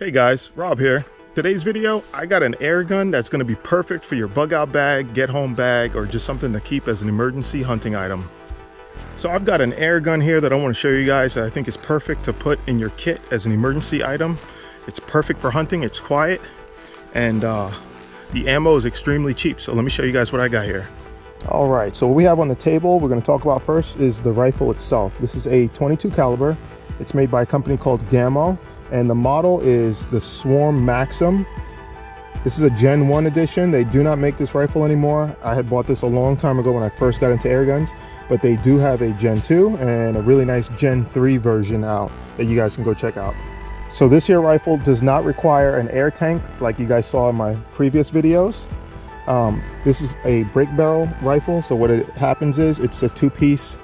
Hey guys, Rob here. Today's video, I got an air gun that's going to be perfect for your bug out bag, get home bag, or just something to keep as an emergency hunting item. So I've got an air gun here that I want to show you guys that I think is perfect to put in your kit as an emergency item. It's perfect for hunting, it's quiet, and the ammo is extremely cheap. So let me show you guys what I got here. All right, so what we have on the table we're going to talk about first is the rifle itself. This is a 22 caliber. It's made by a company called Gamo, and the model is the Swarm Maxim. This is a Gen 1 edition. They do not make this rifle anymore. I had bought this a long time ago when I first got into air guns, but they do have a Gen 2 and a really nice Gen 3 version out that you guys can go check out. So this here rifle does not require an air tank like you guys saw in my previous videos. This is a break barrel rifle, so what it happens is it's a two-piece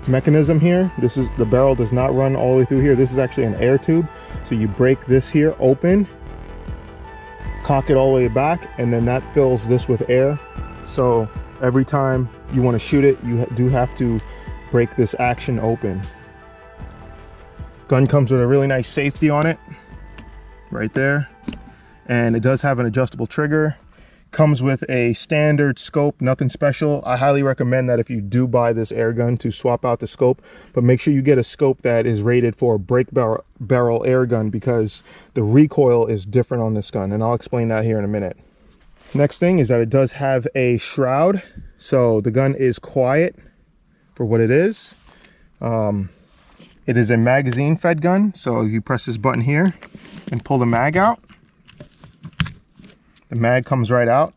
mechanism here. This is the barrel does not run all the way through here. This is actually an air tube, so you break this here open, cock it all the way back, and then that fills this with air. So every time you want to shoot it, you do have to break this action open. Gun comes with a really nice safety on it right there, and it does have an adjustable trigger. Comes with a standard scope, nothing special. I highly recommend that if you do buy this air gun to swap out the scope, but make sure you get a scope that is rated for a break barrel air gun, because the recoil is different on this gun, and I'll explain that here in a minute. Next thing is that it does have a shroud, so the gun is quiet for what it is. It is a magazine fed gun, so you press this button here and pull the mag out. The mag comes right out.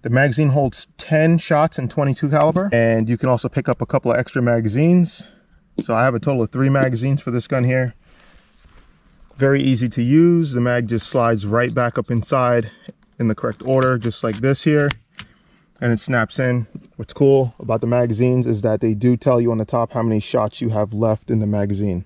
The magazine holds 10 shots in 22 caliber, and you can also pick up a couple of extra magazines. So I have a total of 3 magazines for this gun here. Very easy to use. The mag just slides right back up inside in the correct order, just like this here, and it snaps in. What's cool about the magazines is that they do tell you on the top how many shots you have left in the magazine.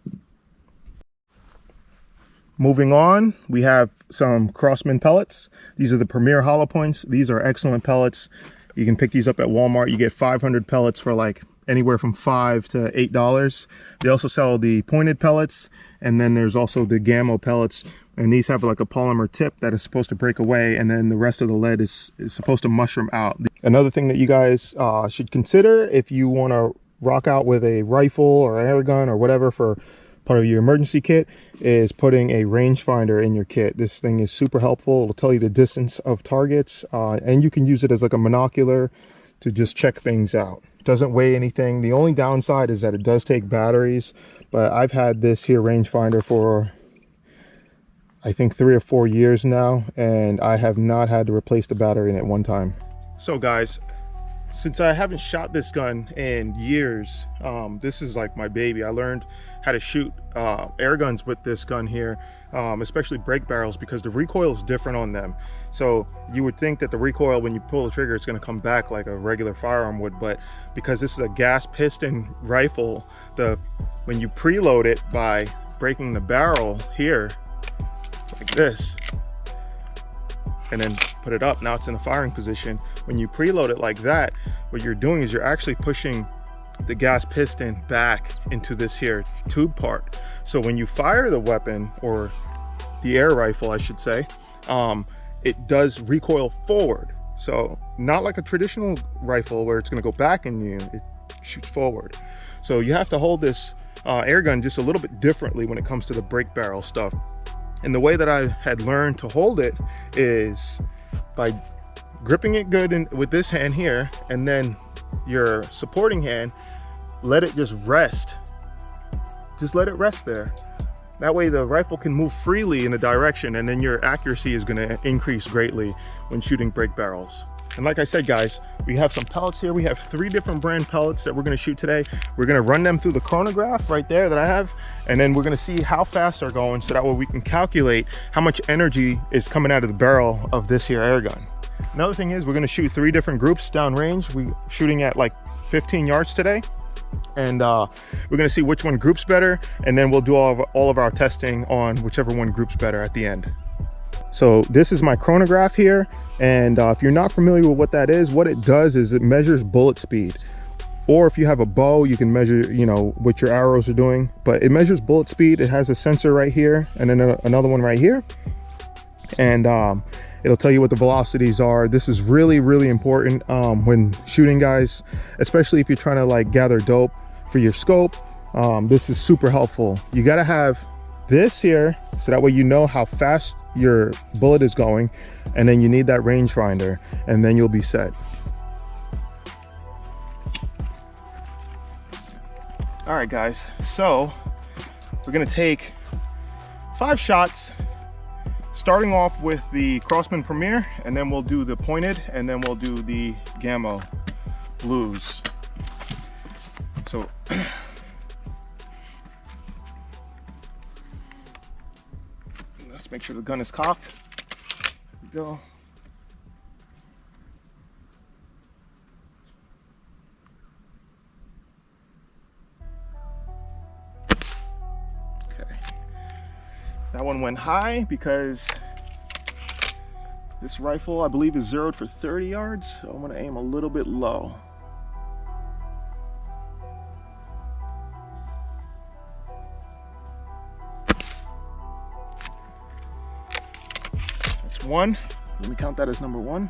Moving on, we have some Crosman pellets. These are the Premier hollow points. These are excellent pellets. You can pick these up at Walmart. You get 500 pellets for like anywhere from $5 to $8. They also sell the pointed pellets, and then there's also the Gamo pellets, and these have like a polymer tip that is supposed to break away, and then the rest of the lead is supposed to mushroom out. Another thing that you guys should consider if you want to rock out with a rifle or an air gun or whatever for part of your emergency kit is putting a rangefinder in your kit. This thing is super helpful. It'll tell you the distance of targets, and you can use it as like a monocular to just check things out. It doesn't weigh anything. The only downside is that it does take batteries, but I've had this here rangefinder for I think 3 or 4 years now, and I have not had to replace the battery in it one time. So guys, since I haven't shot this gun in years, this is like my baby. I learned how to shoot air guns with this gun here, especially break barrels, because the recoil is different on them. So you would think that the recoil when you pull the trigger, it's going to come back like a regular firearm would, but because this is a gas piston rifle, when you preload it by breaking the barrel here like this and then put it up, now it's in a firing position. When you preload it like that, what you're doing is you're actually pushing the gas piston back into this here tube part. So when you fire the weapon, or the air rifle I should say, it does recoil forward. So not like a traditional rifle where it's going to go back and it shoots forward. So you have to hold this air gun just a little bit differently when it comes to the break barrel stuff. And the way that I had learned to hold it is by gripping it good with this hand here, and then your supporting hand, let it just rest. Just let it rest there. That way the rifle can move freely in the direction, and then your accuracy is going to increase greatly when shooting break barrels. And like I said guys, we have some pellets here. We have 3 different brand pellets that we're going to shoot today. We're going to run them through the chronograph right there that I have, and then we're going to see how fast they're going, so that way we can calculate how much energy is coming out of the barrel of this here air gun. Another thing is we're going to shoot 3 different groups downrange. We're shooting at like 15 yards today, and we're going to see which one groups better, and then we'll do all of our testing on whichever one groups better at the end. So this is my chronograph here, and if you're not familiar with what that is, what it does is it measures bullet speed. Or if you have a bow, you can measure, you know, what your arrows are doing, but it measures bullet speed. It has a sensor right here, and then another one right here. and it'll tell you what the velocities are. This is really, really important when shooting, guys, especially if you're trying to like gather dope for your scope. This is super helpful. You got to have this here so that way you know how fast your bullet is going, and then you need that rangefinder, and then you'll be set. All right, guys, so we're gonna take 5 shots, starting off with the Crosman Premier, and then we'll do the pointed, and then we'll do the Gamo blues. So let's make sure the gun is cocked. Here we go. That one went high because this rifle, I believe, is zeroed for 30 yards. So I'm gonna aim a little bit low. That's 1. Let me count that as number 1.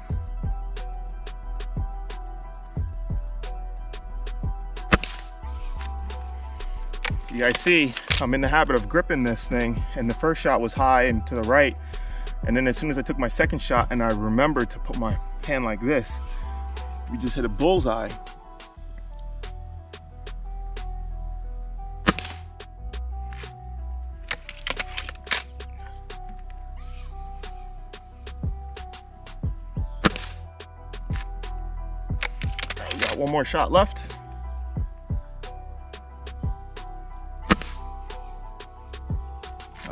So you guys see, I'm in the habit of gripping this thing, and the first shot was high and to the right, and then as soon as I took my second shot and I remembered to put my hand like this, we just hit a bullseye. We got one more shot left.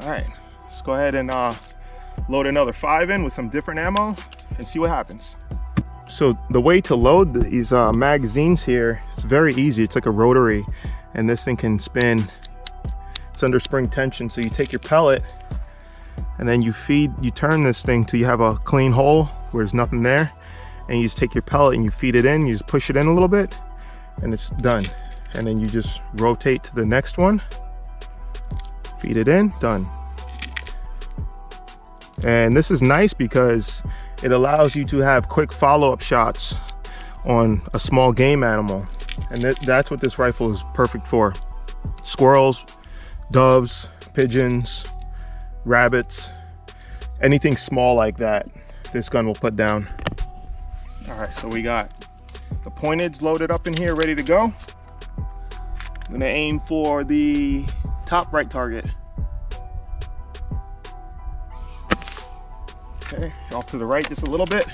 All right, let's go ahead and load another 5 in with some different ammo and see what happens. So the way to load these magazines here, it's very easy. It's like a rotary, and this thing can spin. It's under spring tension. So you take your pellet and then you turn this thing till you have a clean hole where there's nothing there, and you just take your pellet and you feed it in, you just push it in a little bit, and it's done. And then you just rotate to the next one, feed it in, done. And this is nice because it allows you to have quick follow-up shots on a small game animal, and that's what this rifle is perfect for. Squirrels, doves, pigeons, rabbits, anything small like that, this gun will put down. All right, so we got the pointeds loaded up in here, ready to go. I'm gonna aim for the top right target. Okay, off to the right just a little bit.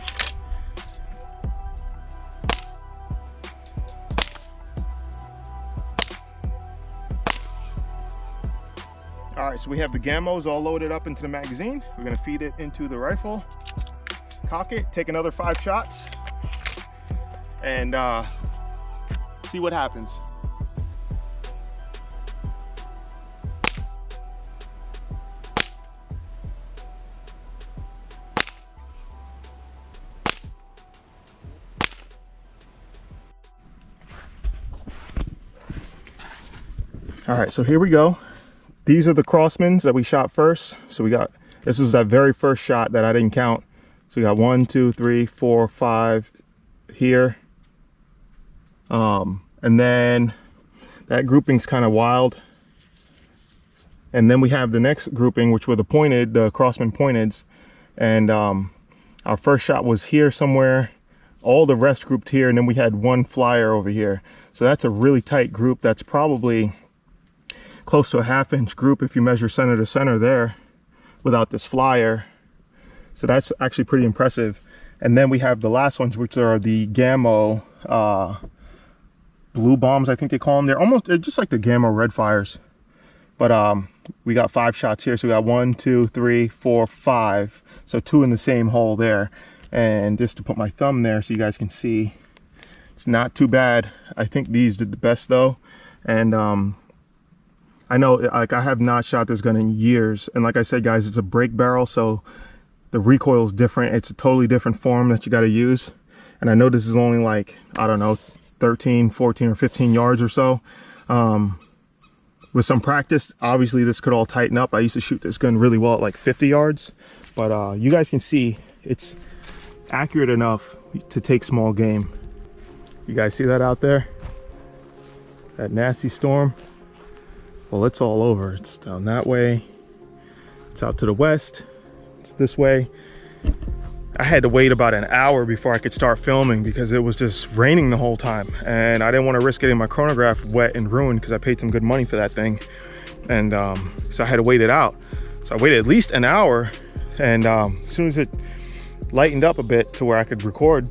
All right, so we have the Gamos all loaded up into the magazine. We're gonna feed it into the rifle, cock it, take another 5 shots, and see what happens. All right, so here we go. These are the Crossmans that we shot first. So we got, this was that very first shot that I didn't count. So we got 1, 2, 3, 4, 5 here. And then that grouping's kind of wild. And then we have the next grouping, which were the pointed, the Crossman pointeds. And our first shot was here somewhere. All the rest grouped here, and then we had one flyer over here. So that's a really tight group. That's probably close to a 1/2 inch group if you measure center to center there without this flyer. So that's actually pretty impressive. And then we have the last ones, which are the Gamo blue bombs, I think they call them. They're just like the Gamo red fires. But we got 5 shots here. So we got 1, 2, 3, 4, 5. So 2 in the same hole there. And just to put my thumb there so you guys can see, it's not too bad. I think these did the best though. And I know, like, I have not shot this gun in years, and like I said, guys, it's a break barrel, so the recoil is different. It's a totally different form that you got to use. And I know this is only like, I don't know, 13, 14, or 15 yards or so. With some practice, obviously this could all tighten up. I used to shoot this gun really well at like 50 yards, but you guys can see it's accurate enough to take small game. You guys see that out there? That nasty storm? Well, it's all over. It's down that way. It's out to the west. It's this way. I had to wait about an hour before I could start filming because it was just raining the whole time. And I didn't want to risk getting my chronograph wet and ruined because I paid some good money for that thing. And so I had to wait it out. So I waited at least an hour. And as soon as it lightened up a bit to where I could record,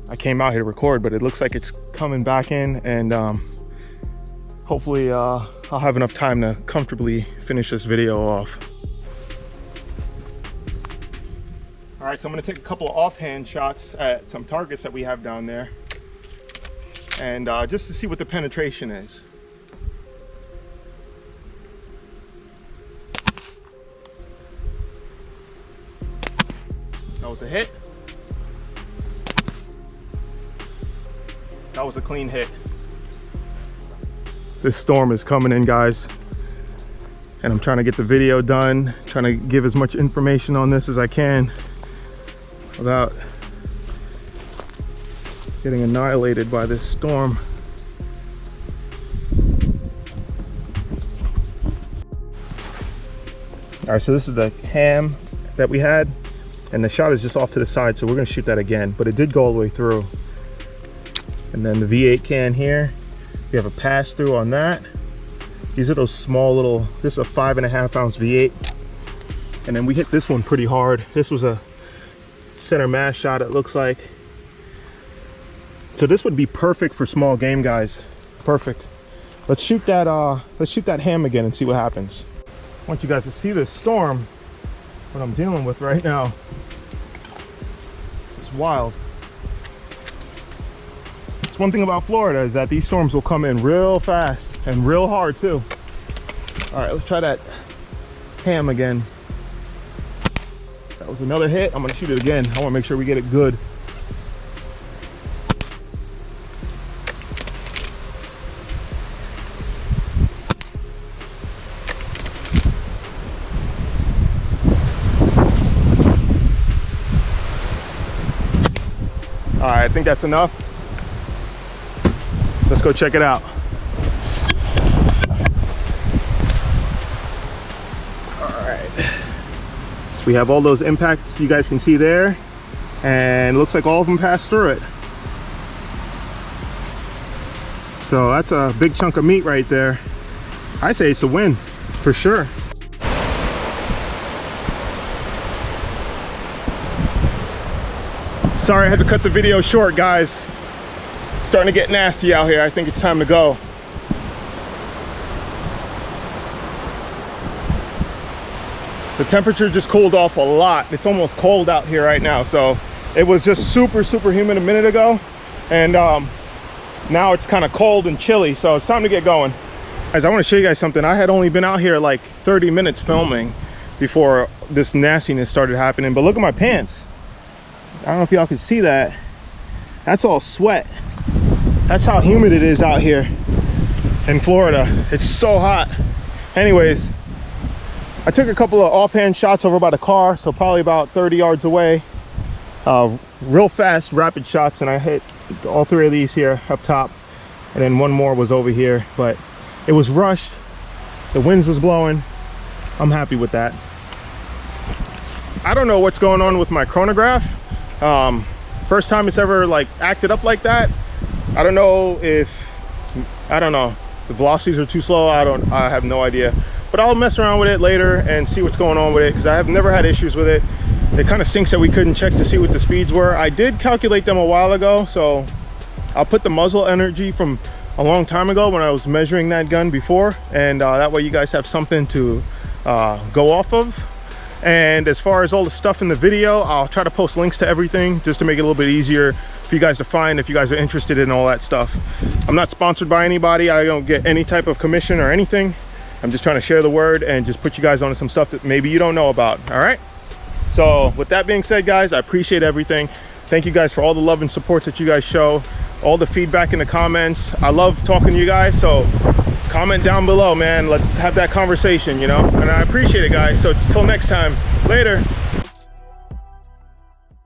I came out here to record, but it looks like it's coming back in, and hopefully I'll have enough time to comfortably finish this video off. All right, so I'm gonna take a couple of offhand shots at some targets that we have down there, and just to see what the penetration is. That was a hit. That was a clean hit. This storm is coming in, guys, and I'm trying to get the video done, trying to give as much information on this as I can without getting annihilated by this storm. All right, so this is the ham that we had, and the shot is just off to the side, so we're gonna shoot that again, but it did go all the way through. And then the V8 can here, we have a pass through on that. These are those small little, this is a 5.5 ounce V8. And then we hit this one pretty hard. This was a center mass shot, it looks like. So this would be perfect for small game, guys. Perfect. Let's shoot that ham again and see what happens. I want you guys to see this storm, what I'm dealing with right now. This is wild. One thing about Florida is that these storms will come in real fast and real hard too. All right, let's try that ham again. That was another hit. I'm gonna shoot it again. I wanna make sure we get it good. All right, I think that's enough. Let's go check it out. All right. So we have all those impacts you guys can see there, and it looks like all of them passed through it. So that's a big chunk of meat right there. I say it's a win, for sure. Sorry I had to cut the video short, guys. It's starting to get nasty out here. I think it's time to go. The temperature just cooled off a lot. It's almost cold out here right now. So it was just super humid a minute ago, and now it's kind of cold and chilly, so it's time to get going. Guys, I want to show you guys something. I had only been out here like 30 minutes filming before this nastiness started happening, but look at my pants. I don't know if y'all can see that. That's all sweat. That's how humid it is out here in Florida. It's so hot. Anyways, I took a couple of offhand shots over by the car, so probably about 30 yards away. Real fast, rapid shots, and I hit all three of these here up top, and then one more was over here, but it was rushed. The winds was blowing. I'm happy with that. I don't know what's going on with my chronograph. First time it's ever like acted up like that. I don't know, the velocities are too slow. I have no idea, but I'll mess around with it later and see what's going on with it, because I have never had issues with it. It kind of stinks that we couldn't check to see what the speeds were. I did calculate them a while ago, so I'll put the muzzle energy from a long time ago when I was measuring that gun before, and that way you guys have something to go off of. And as far as all the stuff in the video, I'll try to post links to everything just to make it a little bit easier for you guys to find if you guys are interested in all that stuff. I'm not sponsored by anybody. I don't get any type of commission or anything. I'm just trying to share the word and just put you guys onto some stuff that maybe you don't know about. All right, so with that being said, guys, I appreciate everything. Thank you guys for all the love and support that you guys show, all the feedback in the comments. I love talking to you guys, so comment down below, man. Let's have that conversation, you know, and I appreciate it, guys. So till next time, later.